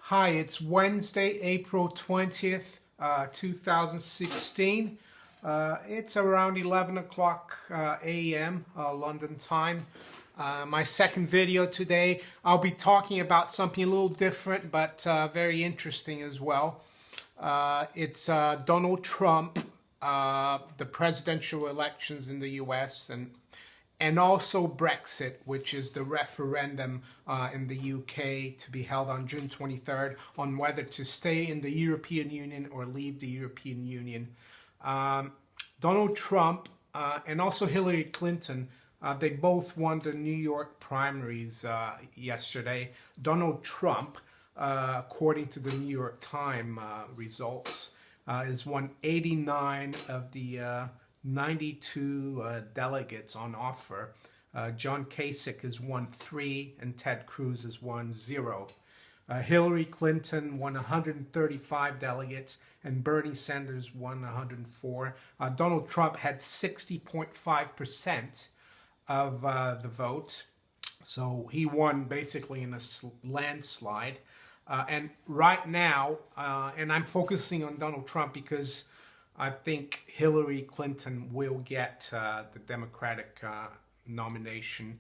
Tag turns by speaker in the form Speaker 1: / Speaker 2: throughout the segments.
Speaker 1: Hi, it's Wednesday, April 20th, 2016. It's around 11 o'clock a.m. London time. My second video today, I'll be talking about something a little different, but very interesting as well. It's Donald Trump, the presidential elections in the US, and also Brexit, which is the referendum in the UK to be held on June 23rd on whether to stay in the European Union or leave the European Union. Donald Trump and also Hillary Clinton, they both won the New York primaries yesterday. Donald Trump, according to the New York Times results, has won 89 of the 92 delegates on offer. John Kasich has won 3 and Ted Cruz has won 0. Hillary Clinton won 135 delegates and Bernie Sanders won 104. Donald Trump had 60.5% of the vote. So he won basically in a landslide. And right now, and I'm focusing on Donald Trump because I think Hillary Clinton will get the Democratic nomination.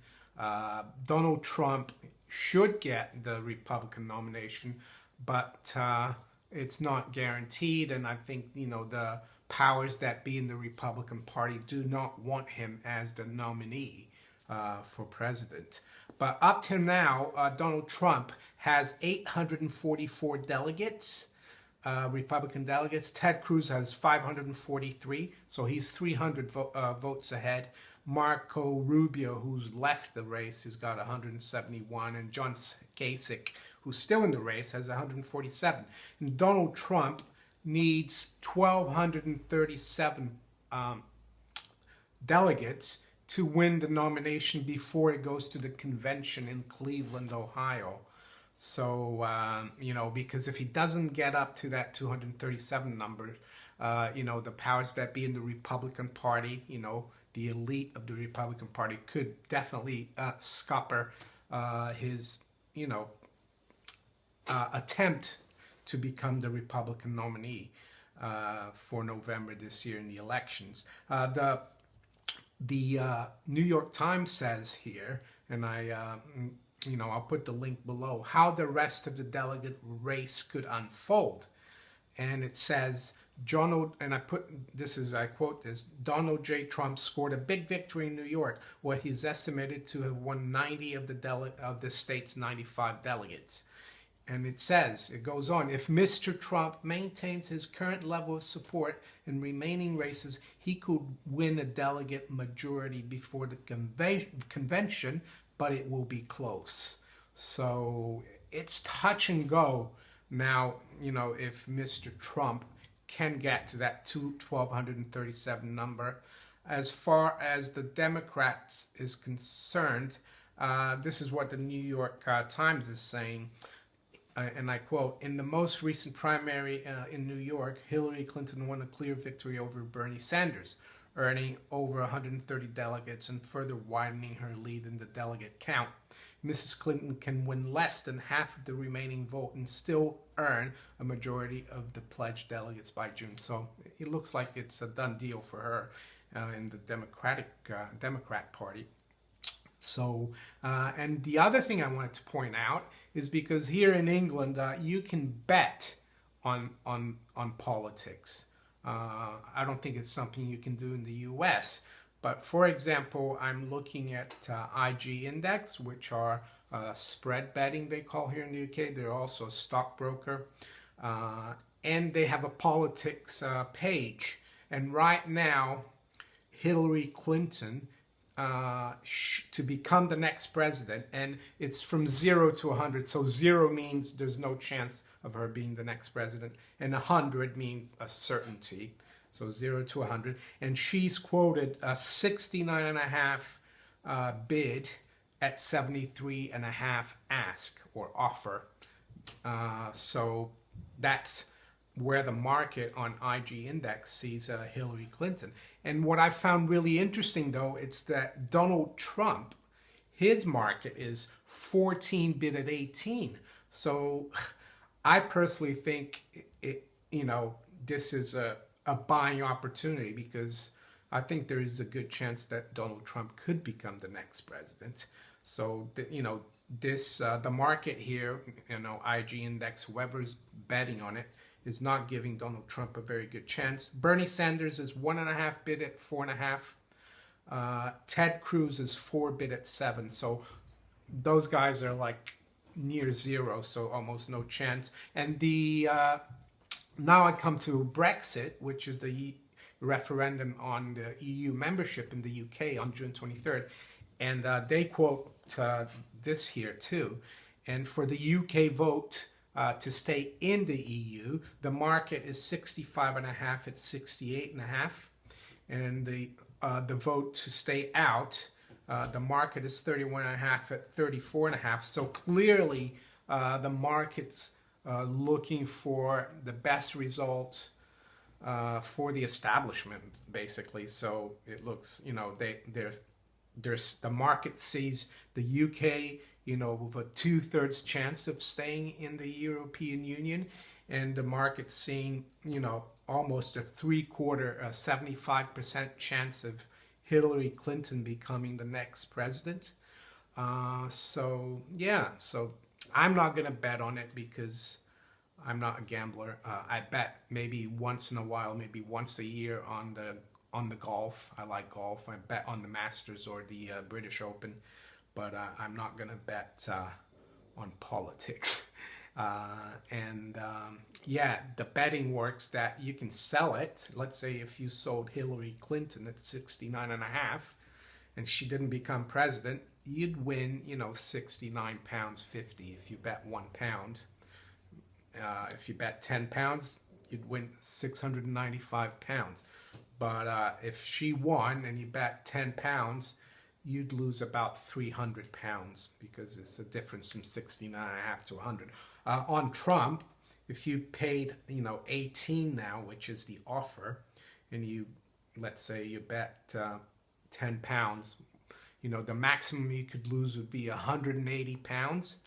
Speaker 1: Donald Trump should get the Republican nomination, but it's not guaranteed. And I think, the powers that be in the Republican Party do not want him as the nominee for president. But up to now, Donald Trump has 844 delegates. Republican delegates. Ted Cruz has 543, so he's 300 votes ahead. Marco Rubio, who's left the race, has got 171, and John Kasich, who's still in the race, has 147. And Donald Trump needs 1,237 delegates to win the nomination before it goes to the convention in Cleveland, Ohio. So, because if he doesn't get up to that 237 number, the powers that be in the Republican Party, the elite of the Republican Party could definitely scupper his, attempt to become the Republican nominee for November this year in the elections. The New York Times says here, and I'll put the link below, how the rest of the delegate race could unfold. And it says, I quote this, Donald J. Trump scored a big victory in New York, where he's estimated to have won 90 of the state's 95 delegates. And it goes on, if Mr. Trump maintains his current level of support in remaining races, he could win a delegate majority before the convention, but it will be close. So it's touch and go now, if Mr. Trump can get to that 1,237 number. As far as the Democrats is concerned, this is what the New York Times is saying, and I quote, in the most recent primary in New York, Hillary Clinton won a clear victory over Bernie Sanders, earning over 130 delegates and further widening her lead in the delegate count. Mrs. Clinton can win less than half of the remaining vote and still earn a majority of the pledged delegates by June. So it looks like it's a done deal for her in the Democrat Party. So, and the other thing I wanted to point out is because here in England, you can bet on politics. I don't think it's something you can do in the US. But for example, I'm looking at IG Index, which are spread betting, they call here in the UK. They're also a stockbroker. And they have a politics page. And right now, Hillary Clinton, to become the next president, and it's from 0 to 100. So 0 means there's no chance of her being the next president, and 100 means a certainty. So 0 to 100, and she's quoted a 69.5 bid at 73.5 ask or offer. So that's where the market on IG Index sees Hillary Clinton. And what I found really interesting, though, it's that Donald Trump, his market is 14 bid at 18. So I personally think you know, this is a buying opportunity because I think there is a good chance that Donald Trump could become the next president. So, you know, this the market here, you know, IG index, whoever's betting on it, is not giving Donald Trump a very good chance. Bernie Sanders is 1.5 bid at 4.5. Ted Cruz is 4 bid at 7. So those guys are like near zero, so almost no chance. And the now I come to Brexit, which is the referendum on the EU membership in the UK on June 23rd. And they quote this here too. And for the UK vote to stay in the EU, the market is 65.5 at 68.5. And the vote to stay out, the market is 31.5 at 34.5. So clearly the market's looking for the best results for the establishment, basically. So it looks, you know, there's the market sees the UK, you know, with a 2/3 chance of staying in the European Union, and the market seeing, you know, almost a 75% chance of Hillary Clinton becoming the next president. So yeah, so I'm not gonna bet on it because I'm not a gambler. I bet maybe once in a while, maybe once a year on the golf. I like golf. I bet on the Masters or the British Open, but I'm not gonna bet on politics. Yeah, the betting works that you can sell it. Let's say if you sold Hillary Clinton at 69.5 and she didn't become president, you'd win, you know, 69 pounds 50 if you bet £1. If you bet £10, you'd win 695 pounds. But if she won and you bet £10, you'd lose about 300 pounds because it's a difference from 69.5 to 100. On Trump, if you paid, you know, 18 now, which is the offer, and you, let's say you bet £10, you know, the maximum you could lose would be 180 pounds,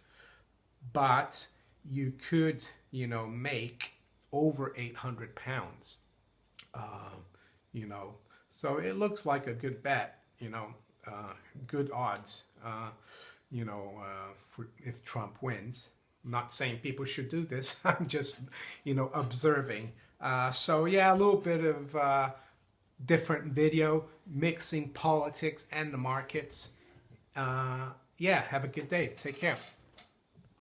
Speaker 1: but you could, you know, make over 800 pounds, you know, so it looks like a good bet, you know, good odds, you know, for if Trump wins. I'm not saying people should do this. I'm just, you know, observing. So yeah, a little bit of different video, mixing politics and the markets. Yeah, have a good day. Take care.